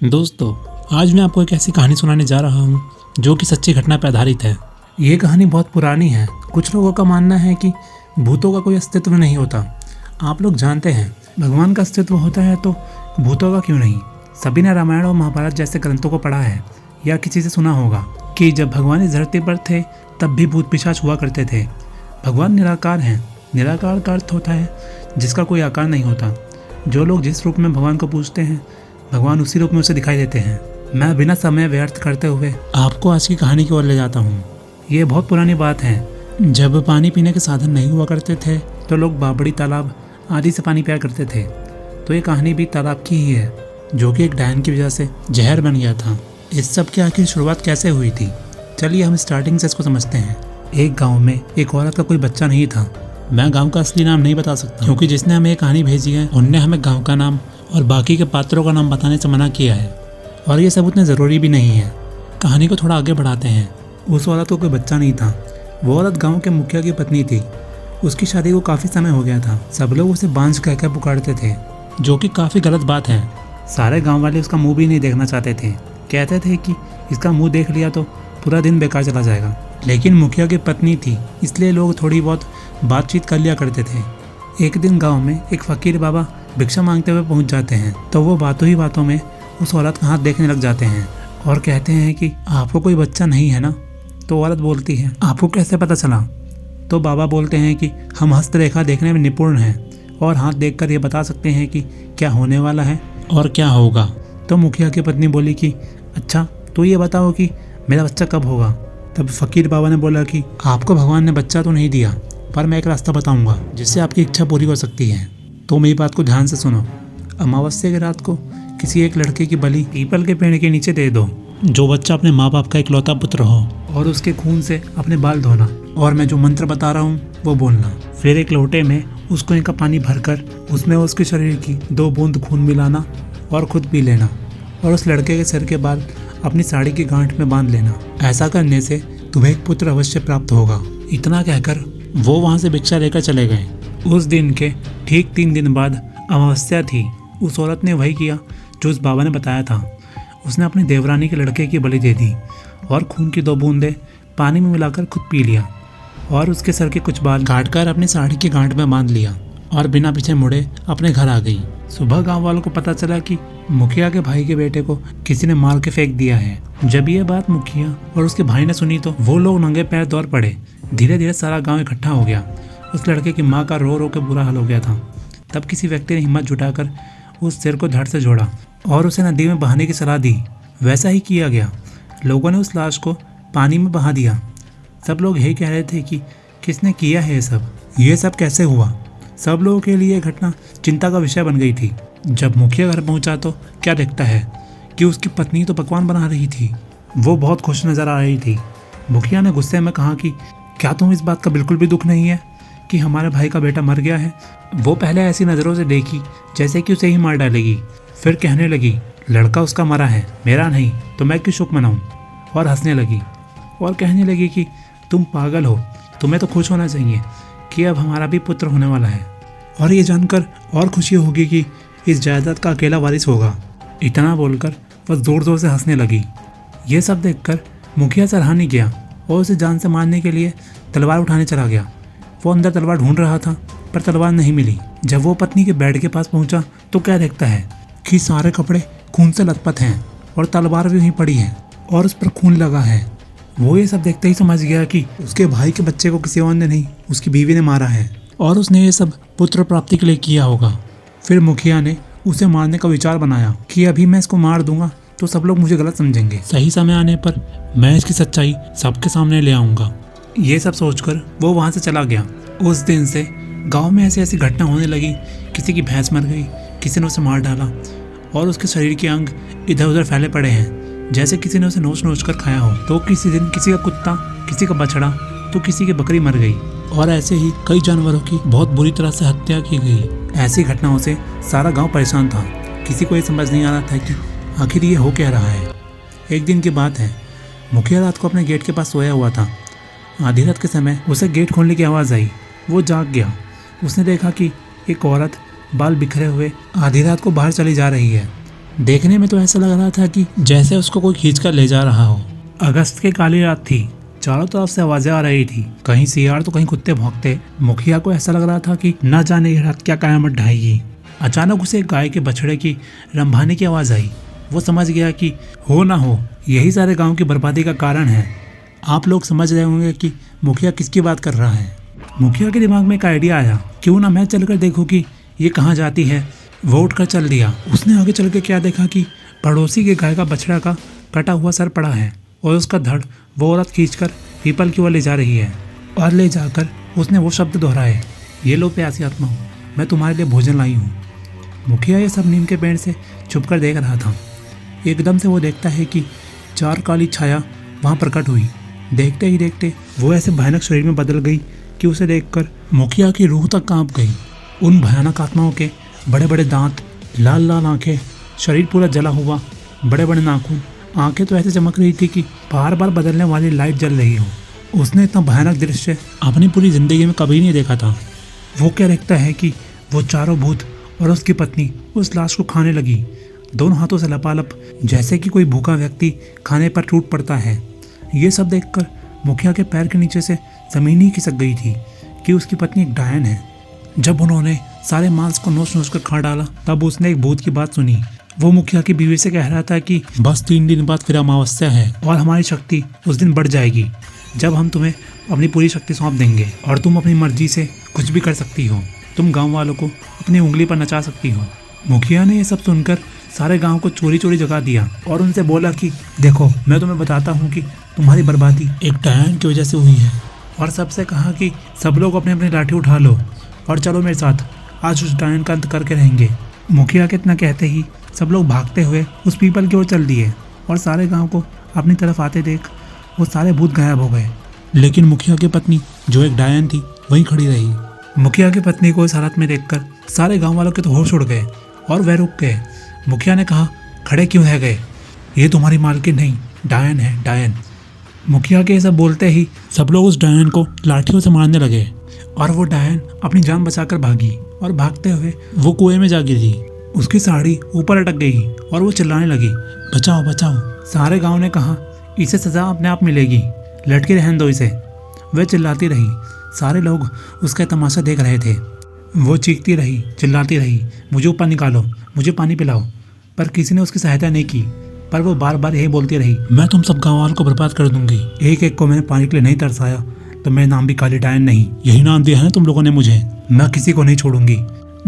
दोस्तों, आज मैं आपको एक ऐसी कहानी सुनाने जा रहा हूँ जो कि सच्ची घटना पर आधारित है। ये कहानी बहुत पुरानी है। कुछ लोगों का मानना है कि भूतों का कोई अस्तित्व नहीं होता। आप लोग जानते हैं, भगवान का अस्तित्व होता है तो भूतों का क्यों नहीं। सभी ने रामायण और महाभारत जैसे ग्रंथों को पढ़ा है या किसी से सुना होगा कि जब भगवान इस धरती पर थे तब भी भूत पिशाच हुआ करते थे। भगवान निराकार हैं। निराकार का अर्थ होता है जिसका कोई आकार नहीं होता। जो लोग जिस रूप में भगवान को पूजते हैं, भगवान उसी रूप में उसे दिखाई देते हैं। मैं बिना समय व्यर्थ करते हुए आपको आज की कहानी की ओर ले जाता हूँ। ये बहुत पुरानी बात है। जब पानी पीने के साधन नहीं हुआ करते थे तो लोग बावड़ी, तालाब आदि से पानी पिया करते थे। तो ये कहानी भी तालाब की ही है, जो कि एक डायन की वजह से जहर बन गया था। इस सब की आखिर शुरुआत कैसे हुई थी, चलिए हम स्टार्टिंग से इसको समझते हैं। एक गाँव में एक औरत का कोई बच्चा नहीं था। मैं गाँव का असली नाम नहीं बता सकता क्योंकि जिसने हमें ये कहानी भेजी है उनने हमें गाँव का नाम और बाकी के पात्रों का नाम बताने से मना किया है, और ये सब उतने ज़रूरी भी नहीं है। कहानी को थोड़ा आगे बढ़ाते हैं। उस औरत को कोई बच्चा नहीं था। वो औरत गांव के मुखिया की पत्नी थी। उसकी शादी को काफ़ी समय हो गया था। सब लोग उसे बांझ कह कर पुकारते थे, जो कि काफ़ी गलत बात है। सारे गाँव वाले उसका मुँह भी नहीं देखना चाहते थे। कहते थे कि इसका मुँह देख लिया तो पूरा दिन बेकार चला जाएगा। लेकिन मुखिया की पत्नी थी, इसलिए लोग थोड़ी बहुत बातचीत कर लिया करते थे। एक दिन गाँव में एक फ़कीर बाबा भिक्षा मांगते हुए पहुंच जाते हैं तो वो बातों ही बातों में उस औरत का हाथ देखने लग जाते हैं और कहते हैं कि आपको कोई बच्चा नहीं है ना। तो औरत बोलती है, आपको कैसे पता चला। तो बाबा बोलते हैं कि हम हस्तरेखा देखने में निपुण हैं और हाथ देखकर ये बता सकते हैं कि क्या होने वाला है और क्या होगा। तो मुखिया की पत्नी बोली कि अच्छा, तो ये बताओ कि मेरा बच्चा कब होगा। तब फ़कीर बाबा ने बोला कि आपको भगवान ने बच्चा तो नहीं दिया, पर मैं एक रास्ता बताऊँगा जिससे आपकी इच्छा पूरी हो सकती है। तो मेरी बात को ध्यान से सुनो। अमावस्या की रात को किसी एक लड़के की बलि पीपल के पेड़ के नीचे दे दो। जो बच्चा अपने माँ बाप का इकलौता पुत्र हो, और उसके खून से अपने बाल धोना, और मैं जो मंत्र बता रहा हूँ वो बोलना। फिर एक लोटे में उस कुएं का पानी भरकर उसमें उसके शरीर की 2 बूंद खून मिलाना और खुद पी लेना, और उस लड़के के सिर के बाल अपनी साड़ी की गांठ में बांध लेना। ऐसा करने से तुम्हें एक पुत्र अवश्य प्राप्त होगा। इतना कहकर वो वहाँ से भिक्षा लेकर चले गए। उस दिन के ठीक 3 दिन बाद अमावस्या थी। उस औरत ने वही किया जो उस बाबा ने बताया था। उसने अपनी देवरानी के लड़के की बलि दे दी और खून की 2 बूंदें पानी में मिलाकर खुद पी लिया, और उसके सर के कुछ बाल काटकर अपनी साड़ी की गांठ में बांध लिया और बिना पीछे मुड़े अपने घर आ गई। सुबह गांव वालों को पता चला कि मुखिया के भाई के बेटे को किसी ने मार के फेंक दिया है। जब ये बात मुखिया और उसके भाई ने सुनी तो वो लोग नंगे पैर दौड़ पड़े। धीरे धीरे सारा गाँव इकट्ठा हो गया। उस लड़के की माँ का रो रो के बुरा हाल हो गया था। तब किसी व्यक्ति ने हिम्मत जुटाकर उस सिर को धड़ से जोड़ा और उसे नदी में बहाने की सलाह दी। वैसा ही किया गया। लोगों ने उस लाश को पानी में बहा दिया। सब लोग यही कह रहे थे कि किसने किया है ये सब कैसे हुआ। सब लोगों के लिए घटना चिंता का विषय बन गई थी। जब मुखिया घर पहुंचा तो क्या देखता है कि उसकी पत्नी तो पकवान बना रही थी। वो बहुत खुश नजर आ रही थी। मुखिया ने गुस्से में कहा कि क्या तुम्हें इस बात का बिल्कुल भी दुख नहीं है कि हमारे भाई का बेटा मर गया है। वो पहले ऐसी नज़रों से देखी जैसे कि उसे ही मार डालेगी। फिर कहने लगी, लड़का उसका मरा है, मेरा नहीं, तो मैं क्यों शोक मनाऊं। और हंसने लगी और कहने लगी कि तुम पागल हो, तुम्हें तो खुश होना चाहिए कि अब हमारा भी पुत्र होने वाला है, और ये जानकर और खुशी होगी कि इस जायदाद का अकेला वारिस होगा। इतना बोलकर वह ज़ोर ज़ोर से हंसने लगी। ये सब देखकर मुखिया सराहा नहीं गया और उसे जान से मारने के लिए तलवार उठाने चला गया। वो अंदर तलवार ढूंढ रहा था पर तलवार नहीं मिली। जब वो पत्नी के बेड के पास पहुंचा तो क्या देखता है कि सारे कपड़े खून से लथपथ हैं और तलवार भी वहीं पड़ी है और उस पर खून लगा है। वो ये सब देखते ही समझ गया कि उसके भाई के बच्चे को किसी और ने नहीं, उसकी बीवी ने मारा है, और उसने ये सब पुत्र प्राप्ति के लिए किया होगा। फिर मुखिया ने उसे मारने का विचार बनाया कि अभी मैं इसको मार दूंगा तो सब लोग मुझे गलत समझेंगे। सही समय आने पर मैं इसकी सच्चाई सबके सामने ले आऊंगा। ये सब सोचकर वो वहाँ से चला गया। उस दिन से गांव में ऐसी ऐसी घटना होने लगी। किसी की भैंस मर गई, किसी ने उसे मार डाला, और उसके शरीर के अंग इधर उधर फैले पड़े हैं जैसे किसी ने उसे नोच नोच कर खाया हो। तो किसी दिन किसी का कुत्ता, किसी का बछड़ा, तो किसी की बकरी मर गई, और ऐसे ही कई जानवरों की बहुत बुरी तरह से हत्या की गई। ऐसी घटनाओं से सारा गाँव परेशान था। किसी को ये समझ नहीं आ रहा था कि आखिर ये हो क्या रहा है। एक दिन की बात है, मुखिया रात को अपने गेट के पास सोया हुआ था। आधी रात के समय उसे गेट खोलने की आवाज़ आई। वो जाग गया। उसने देखा कि एक औरत बाल बिखरे हुए आधी रात को बाहर चली जा रही है। देखने में तो ऐसा लग रहा था कि जैसे उसको कोई खींच कर ले जा रहा हो। अगस्त की काली रात थी, चारों तरफ से आवाजें आ रही थी, कहीं सियार तो कहीं कुत्ते भौंकते। मुखिया को ऐसा लग रहा था कि न जाने ये रात क्या कयामत ढाएगी। अचानक उसे एक गाय के बछड़े की रंभाने की आवाज आई। वो समझ गया कि हो ना हो यही सारे गांव की बर्बादी का कारण है। आप लोग समझ रहे होंगे कि मुखिया किसकी बात कर रहा है। मुखिया के दिमाग में एक आइडिया आया, क्यों ना मैं चलकर देखूं कि ये कहाँ जाती है। वो उठकर चल दिया। उसने आगे चल के क्या देखा कि पड़ोसी के गाय का बछड़ा का कटा हुआ सर पड़ा है और उसका धड़ वो औरत खींचकर पीपल की ओर ले जा रही है। और ले जाकर उसने वो शब्द दोहराए, ये लो प्यासी आत्मा, मैं तुम्हारे लिए भोजन लाई हूँ। मुखिया ये सब नीम के पेड़ से छुपकर देख रहा था। एकदम से वो देखता है कि चार काली छाया वहाँ प्रकट हुई। देखते ही देखते वो ऐसे भयानक शरीर में बदल गई कि उसे देखकर मुखिया की रूह तक कांप गई। उन भयानक आत्माओं के बड़े बड़े दांत, लाल लाल आंखें, शरीर पूरा जला हुआ, बड़े बड़े नाखून, आंखें तो ऐसे चमक रही थी कि बार बार बदलने वाली लाइट जल रही हो। उसने इतना भयानक दृश्य अपनी पूरी जिंदगी में कभी नहीं देखा था। वो क्या देखता है कि वो चारों भूत और उसकी पत्नी उस लाश को खाने लगी, दोनों हाथों से लपालप, जैसे कि कोई भूखा व्यक्ति खाने पर टूट पड़ता है। ये सब देखकर मुखिया के पैर के नीचे से जमीन ही खिसक गई थी कि उसकी पत्नी एक डायन है। जब उन्होंने सारे मांस को नोच नोच कर खा डाला, तब उसने एक भूत की बात सुनी। वो मुखिया की बीवी से कह रहा था कि बस 3 दिन बाद फिर अमावस्या है और हमारी शक्ति उस दिन बढ़ जाएगी, जब हम तुम्हें अपनी पूरी शक्ति सौंप देंगे और तुम अपनी मर्जी से कुछ भी कर सकती हो। तुम गांव वालों को अपनी उंगली पर नचा सकती हो। मुखिया ने ये सब सुनकर सारे गांव को चोरी चोरी जगा दिया और उनसे बोला कि देखो, मैं तुम्हें बताता हूँ कि तुम्हारी बर्बादी एक डायन की वजह से हुई है। और सबसे कहा कि सब लोग अपने अपनी लाठी उठा लो और चलो मेरे साथ, आज उस डायन का अंत करके रहेंगे। मुखिया के इतना कहते ही सब लोग भागते हुए उस पीपल की ओर चल दिए और सारे गांव को अपनी तरफ आते देख वो सारे भूत गायब हो गए। लेकिन मुखिया की पत्नी, जो एक डायन थी, वहीं खड़ी रही। मुखिया की पत्नी को इस हालत में देखकर सारे गांव वालों के तो होश उड़ गए और वह रुक गए। मुखिया ने कहा, खड़े क्यों रह गए? ये तुम्हारी मालकिन नहीं, डायन है, डायन। मुखिया के सब बोलते ही सब लोग उस डायन को लाठियों से मारने लगे और वो डायन अपनी जान बचाकर भागी और भागते हुए वो कुएं में जा गिरी। उसकी साड़ी ऊपर अटक गई और वो चिल्लाने लगी, बचाओ बचाओ। सारे गांव ने कहा, इसे सजा अपने आप मिलेगी, लटके रहने दो इसे। वह चिल्लाती रही। सारे लोग उसका तमाशा देख रहे थे। वो चीखती रही, चिल्लाती रही, मुझे ऊपर निकालो, मुझे पानी पिलाओ। पर किसी ने उसकी सहायता नहीं की, पर वो बार बार यही बोलती रही, मैं तुम सब गाँव वालों को बर्बाद कर दूंगी। एक एक को मैंने पानी के लिए नहीं तरसाया तो मेरा नाम भी काली डायन नहीं, यही नाम दिया है ना तुम लोगों ने मुझे। मैं किसी को नहीं छोड़ूंगी।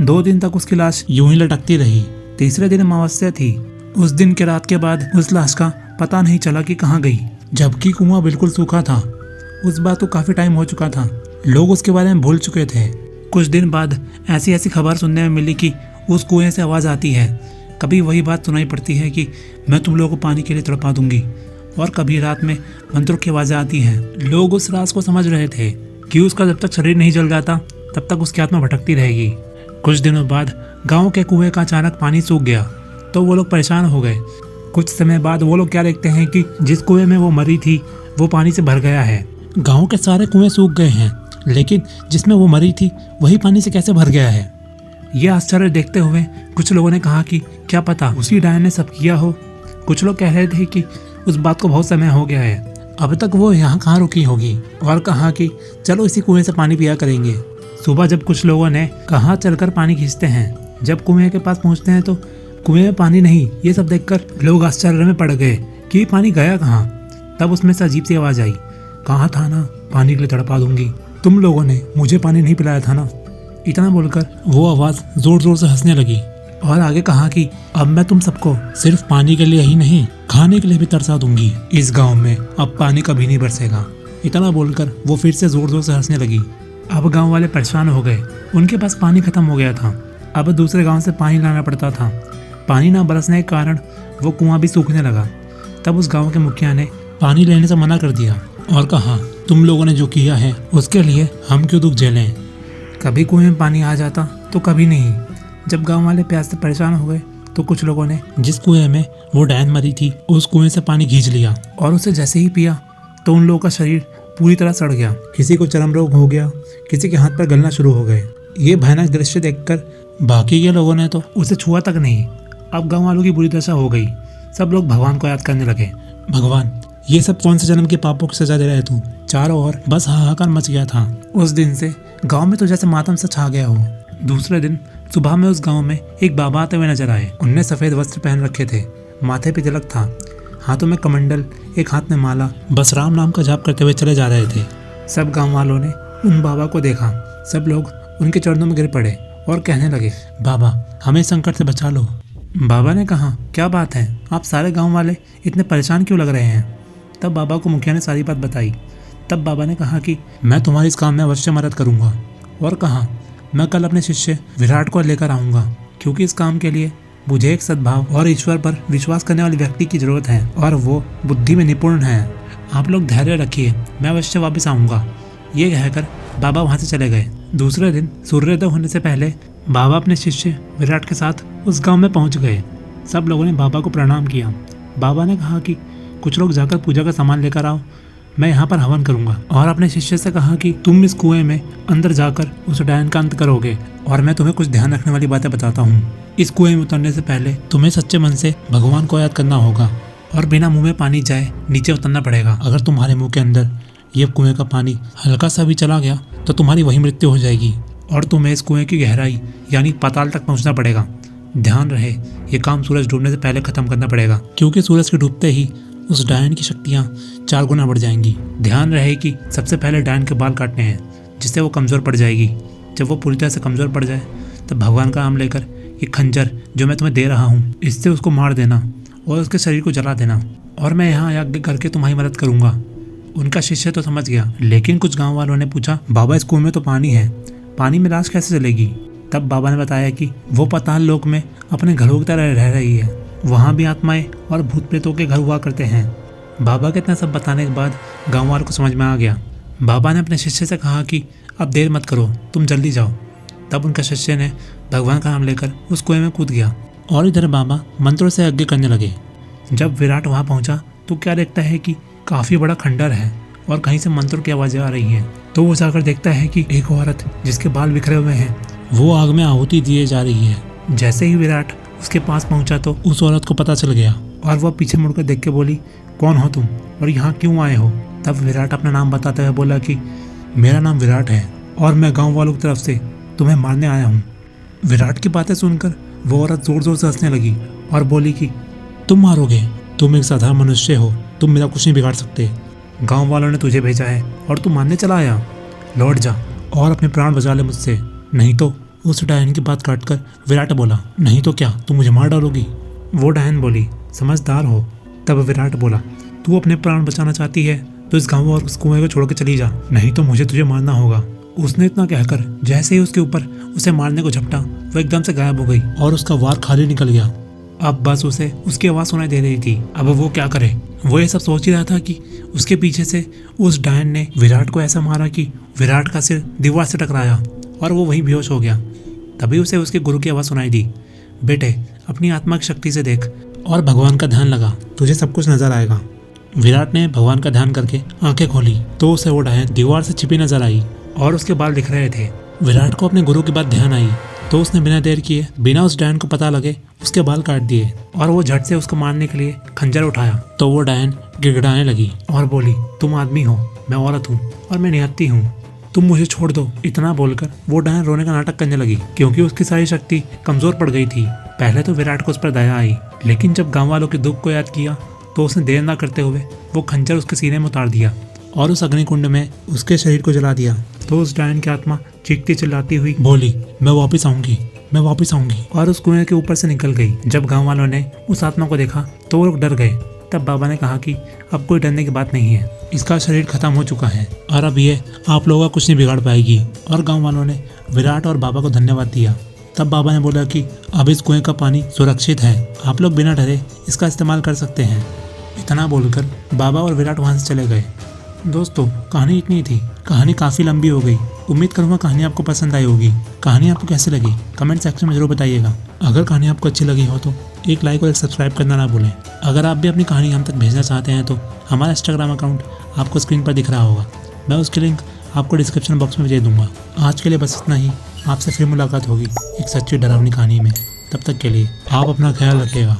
2 दिन तक उसकी लाश यूं ही लटकती रही। तीसरे दिन अमावस्या थी। उस दिन के रात के बाद उस लाश का पता नहीं चला कि कहाँ गई, जबकि कुआं बिल्कुल सूखा था। उस बात को काफी टाइम हो चुका था, लोग उसके बारे में भूल चुके थे। कुछ दिन बाद ऐसी ऐसी खबर सुनने में मिली कि उस कुएं से आवाज आती है। कभी वही बात सुनाई पड़ती है कि मैं तुम लोगों को पानी के लिए तड़पा दूंगी, और कभी रात में मंत्रों की आवाजें आती हैं। लोग उस राज को समझ रहे थे कि उसका जब तक शरीर नहीं जल जाता तब तक उसकी आत्मा भटकती रहेगी। कुछ दिनों बाद गांव के कुएं का अचानक पानी सूख गया तो वो लोग परेशान हो गए। कुछ समय बाद वो लोग क्या देखते हैं कि जिस कुएं में वो मरी थी वो पानी से भर गया है। गांव के सारे कुएं सूख गए हैं, लेकिन जिसमें वो मरी थी वही पानी से कैसे भर गया है। ये आश्चर्य देखते हुए कुछ लोगों ने कहा कि क्या पता उसी डायन ने सब किया हो। कुछ लोग कह रहे थे कि उस बात को बहुत समय हो गया है, अब तक वो यहाँ कहाँ रुकी होगी, और कहा कि चलो इसी कुएं से पानी पिया करेंगे। सुबह जब कुछ लोगों ने कहा चलकर पानी खींचते हैं, जब कुएं के पास पहुँचते हैं तो कुएं में पानी नहीं। ये सब देखकर लोग आश्चर्य में पड़ गए कि पानी गया कहाँ। तब उसमें से अजीब सी आवाज आई, कहा था ना पानी के लिए तड़पा दूंगी, तुम लोगों ने मुझे पानी नहीं पिलाया था ना। इतना बोलकर वो आवाज जोर जोर से हंसने लगी और आगे कहा कि अब मैं तुम सबको सिर्फ पानी के लिए ही नहीं, खाने के लिए भी तरसा दूंगी। इस गांव में अब पानी कभी नहीं बरसेगा। इतना बोलकर वो फिर से जोर जोर से हंसने लगी। अब गांव वाले परेशान हो गए, उनके पास पानी खत्म हो गया था। अब दूसरे गांव से पानी लाना पड़ता था। पानी ना बरसने के कारण वो कुआं भी सूखने लगा। तब उस गांव के मुखिया ने पानी लेने से मना कर दिया और कहा, तुम लोगों ने जो किया है उसके लिए हम क्यों दुख झेलें। कभी कुएं में पानी आ जाता तो कभी नहीं। जब गांव वाले प्यास से परेशान हो गए तो कुछ लोगों ने जिस कुएं में वो डायन मरी थी उस कुएं से पानी खींच लिया, और उसे जैसे ही पिया तो उन लोगों का शरीर पूरी तरह सड़ गया। किसी को चर्म रोग हो गया, किसी के हाथ पैर गलना शुरू हो गए। ये भयानक दृश्य देखकर बाकी के लोगों ने तो उसे छुआ तक नहीं। अब गांव वालों की बुरी दशा हो गई। सब लोग भगवान को याद करने लगे। भगवान, ये सब कौन से जन्म के पापों की सजा दे रहे तू? चारों ओर बस हाहाकार मच गया था। उस दिन से गांव में तो जैसे मातम सा छा गया हो। दूसरे दिन सुबह में उस गांव में एक बाबा आते हुए नजर आए। उनने सफेद वस्त्र पहन रखे थे, माथे पे तिलक था, हाथों में कमंडल, एक हाथ में माला, बस राम नाम का जाप करते हुए चले जा रहे थे। सब गांव वालों ने उन बाबा को देखा। सब लोग उनके चरणों में गिर पड़े और कहने लगे, बाबा हमें संकट से बचा लो। बाबा ने कहा, क्या बात है, आप सारे गांव वाले इतने परेशान क्यों लग रहे हैं? तब बाबा को मुखिया ने सारी बात बताई। तब बाबा ने कहा कि मैं तुम्हारी इस काम में अवश्य मदद करूंगा, और कहा मैं कल अपने शिष्य विराट को लेकर आऊंगा, क्योंकि इस काम के लिए मुझे एक सद्भाव और ईश्वर पर विश्वास करने वाले व्यक्ति की जरूरत है, और वो बुद्धि में निपुण है। आप लोग धैर्य रखिए, मैं अवश्य वापस आऊंगा। ये कहकर बाबा वहां से चले गए। दूसरे दिन सूर्योदय होने से पहले बाबा अपने शिष्य विराट के साथ उस गांव में पहुंच गए। सब लोगों ने बाबा को प्रणाम किया। बाबा ने कहा कि कुछ लोग जाकर पूजा का सामान लेकर आओ, मैं यहाँ पर हवन करूंगा। और अपने शिष्य से कहा कि तुम इस कुएं में अंदर जाकर उस डायन का अंत करोगे, और मैं तुम्हें कुछ ध्यान रखने वाली बातें बताता हूँ। इस कुएं में उतरने से पहले तुम्हें सच्चे मन से भगवान को याद करना होगा, और बिना मुंह में पानी जाए नीचे उतरना पड़ेगा। अगर तुम्हारे मुंह के अंदर ये कुएं का पानी हल्का सा भी चला गया तो तुम्हारी वही मृत्यु हो जाएगी, और तुम्हें इस कुएं की गहराई यानी पाताल तक पहुंचना पड़ेगा। ध्यान रहे, ये काम सूरज डूबने से पहले खत्म करना पड़ेगा, क्योंकि सूरज के डूबते ही उस डायन की शक्तियाँ 4 गुना बढ़ जाएंगी। ध्यान रहे कि सबसे पहले डायन के बाल काटने हैं, जिससे वो कमज़ोर पड़ जाएगी। जब वो पूरी तरह से कमज़ोर पड़ जाए तब भगवान का नाम लेकर ये खंजर जो मैं तुम्हें दे रहा हूँ, इससे उसको मार देना और उसके शरीर को जला देना, और मैं यहाँ यज्ञ करके तुम्हारी मदद करूँगा। उनका शिष्य तो समझ गया, लेकिन कुछ गांव वालों ने पूछा, बाबा इस कुएं में तो पानी है, पानी में लाश कैसे चलेगी? तब बाबा ने बताया कि वो पाताल लोक में अपने घरों की तरह रह रही है, वहाँ भी आत्माएं और भूत प्रेतों के घर हुआ करते हैं। बाबा के इतना सब बताने के बाद गाँव वालों को समझ में आ गया। बाबा ने अपने शिष्य से कहा कि अब देर मत करो, तुम जल्दी जाओ। तब उनका शिष्य ने भगवान का नाम लेकर उस कुएं में कूद गया, और इधर बाबा मंत्रों से यज्ञ करने लगे। जब विराट वहाँ पहुँचा तो क्या देखता है कि काफी बड़ा खंडर है और कहीं से मंत्रों की आवाजें आ रही हैं। तो वो जाकर देखता है कि एक औरत जिसके बाल बिखरे हुए हैं वो आग में आहुति दिए जा रही है। जैसे ही विराट उसके पास पहुंचा तो उस औरत को पता चल गया, और वह पीछे मुड़कर देख के बोली, कौन हो तुम और यहाँ क्यों आए हो? तब विराट अपना नाम बताते हुए बोला कि मेरा नाम विराट है और मैं गाँव वालों की तरफ से तुम्हें मारने आया हूँ। विराट की बातें सुनकर वो औरत जोर जोर से हंसने लगी और बोली कि तुम मारोगे? तुम एक साधारण मनुष्य हो, तुम मेरा कुछ नहीं बिगाड़ सकते। गांव वालों ने तुझे भेजा है और तू मारने चला आया। लौट जा और अपने प्राण बचा ले मुझसे, नहीं तो। उस डायन की बात काटकर विराट बोला, नहीं तो क्या तुम मुझे मार डालोगी? वो डायन बोली, समझदार हो। तब विराट बोला, तू अपने प्राण बचाना चाहती है तो इस गाँव और उस कुएं को छोड़ के चली जा, नहीं तो मुझे तुझे मारना होगा। उसने इतना कहकर जैसे ही उसके ऊपर उसे मारने को झपटा, वो एकदम से गायब हो गई और उसका वार खाली निकल गया। अब बस उसे उसकी आवाज़ सुनाई दे रही थी। अब वो क्या करे? वो ये सब सोच ही रहा था कि उसके पीछे से उस डायन ने विराट को ऐसा मारा कि विराट का सिर दीवार से टकराया और वो वहीं बेहोश हो गया। तभी उसे उसके गुरु की आवाज़ सुनाई दी, बेटे अपनी आत्मा की शक्ति से देख और भगवान का ध्यान लगा, तुझे सब कुछ नजर आएगा। विराट ने भगवान का ध्यान करके आंखें खोली तो उसे वो डायन दीवार से छिपी नजर आई और उसके बाल दिख रहे थे। विराट को अपने गुरु की बात ध्यान आई तो उसने बिना देर किए, बिना उस डायन को पता लगे, उसके बाल काट दिए और वो झट से उसको मारने के लिए खंजर उठाया। तो वो डायन गिड़गिड़ाने लगी और बोली, तुम आदमी हो, मैं औरत हूँ और मैं निहत्ती हूँ, तुम मुझे छोड़ दो। इतना बोलकर वो डायन रोने का नाटक करने लगी, क्योंकि उसकी सारी शक्ति कमजोर पड़ गई थी। पहले तो विराट को उस पर दया आई, लेकिन जब गाँव वालों के दुख को याद किया तो उसने देर न करते हुए वो खंजर उसके सीने में उतार दिया और उस अग्निकुंड में उसके शरीर को जला दिया। तो उस डायन की आत्मा चीखती चिल्लाती हुई बोली, मैं वापस आऊंगी, मैं वापस आऊंगी, और उस कुएं के ऊपर से निकल गई। जब गांव वालों ने उस आत्मा को देखा तो वो लोग डर गए। तब बाबा ने कहा कि अब कोई डरने की बात नहीं है, इसका शरीर खत्म हो चुका है और अब ये आप लोगों का कुछ नहीं बिगाड़ पाएगी। और गाँव वालों ने विराट और बाबा को धन्यवाद दिया। तब बाबा ने बोला कि अब इस कुएं का पानी सुरक्षित है, आप लोग बिना डरे इसका इस्तेमाल कर सकते हैं। इतना बोलकर बाबा और विराट वहाँ से चले गए। दोस्तों, कहानी इतनी थी। कहानी काफ़ी लंबी हो गई। उम्मीद करूँगा कहानी आपको पसंद आई होगी। कहानी आपको कैसी लगी कमेंट सेक्शन में जरूर बताइएगा। अगर कहानी आपको अच्छी लगी हो तो एक लाइक और एक सब्सक्राइब करना ना भूलें। अगर आप भी अपनी कहानी हम तक भेजना चाहते हैं तो हमारा इंस्टाग्राम अकाउंट आपको स्क्रीन पर दिख रहा होगा, मैं उसकी लिंक आपको डिस्क्रिप्शन बॉक्स में दे दूँगा। आज के लिए बस इतना ही। आपसे फिर मुलाकात होगी एक सच्ची डरावनी कहानी में। तब तक के लिए आप अपना ख्याल रखिएगा।